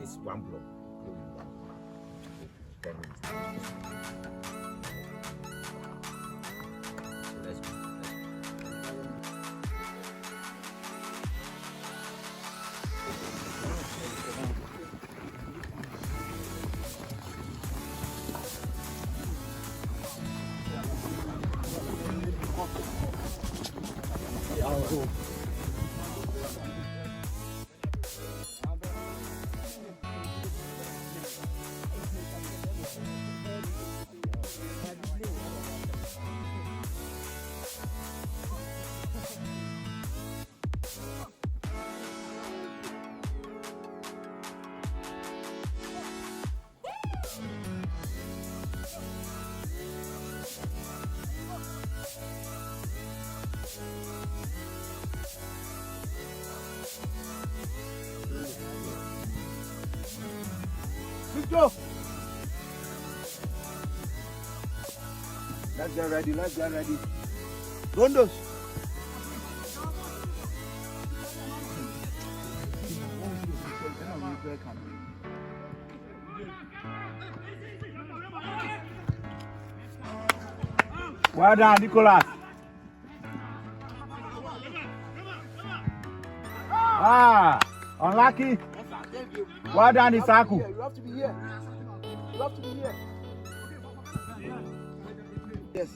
It's one block. 10 minutes. Let's go. Let's go. Let's get ready. Let's get ready. Rondos. Well done, Nicholas. Unlucky. Well done, Isaku. You have to be here. You have to be here. Yes.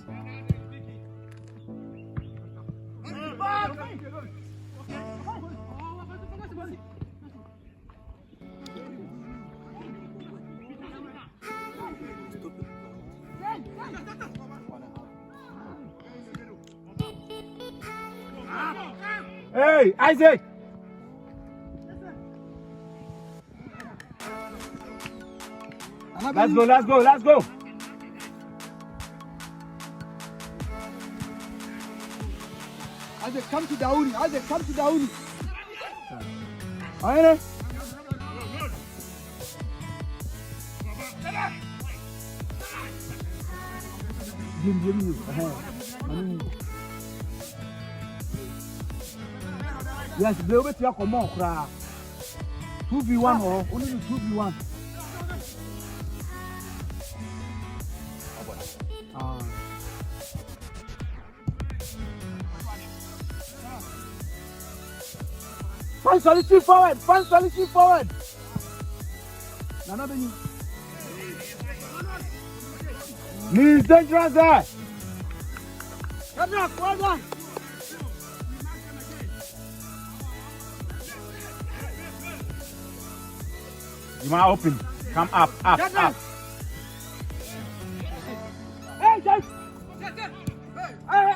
Hey, Isaac. Let's go, let's go, let's go. Isaac, come to Daouni. Isaac, come to Daouni. Aye. Jim. Yes, they will take come on, 2v1 or only 2v1. Find solution forward. Find solution forward. He's dangerous there. Come here, well done. You might open. Come up. Hey, Jake. Hey,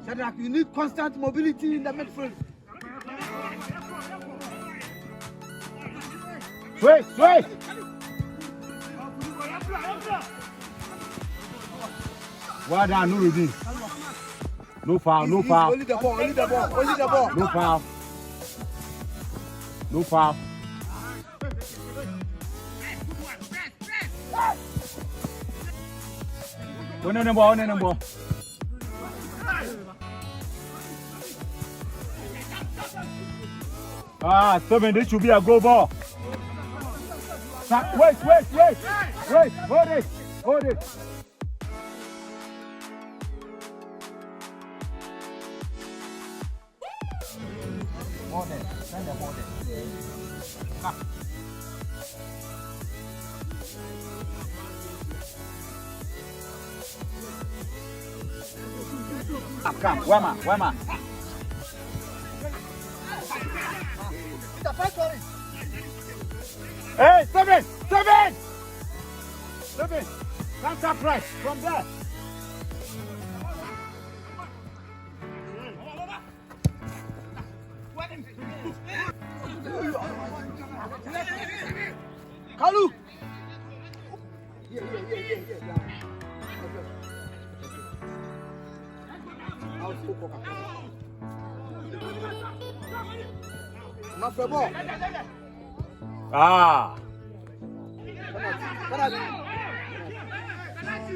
Shadrach, you need constant mobility in the midfield. Switch. Well done, Nuruddin. No foul. Only the ball. No foul. On the ball. Seven, this should be a goal ball. Wait. Hold it. Come, Wema. Hey, seven! Seven. Counter press from there. Kalu. Yeah. Ah.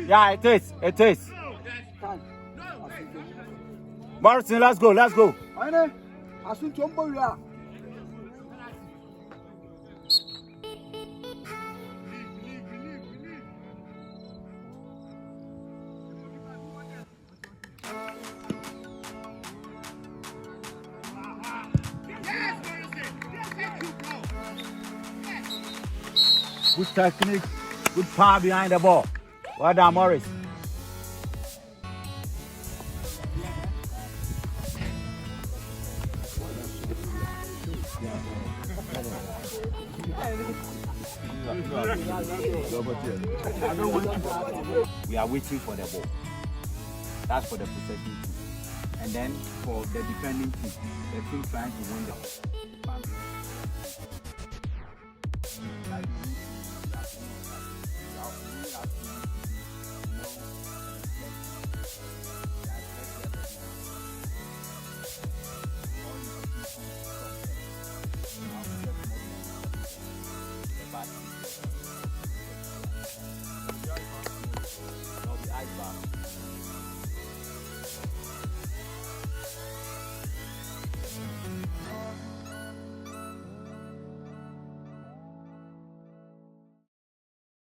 Yeah, it is. It is. Morrison, let's go. Let's go. Good technique, good power behind the ball. Well done, Morris. We are waiting for the ball. That's for the possession team. And then for the defending team, the team trying to win the ball.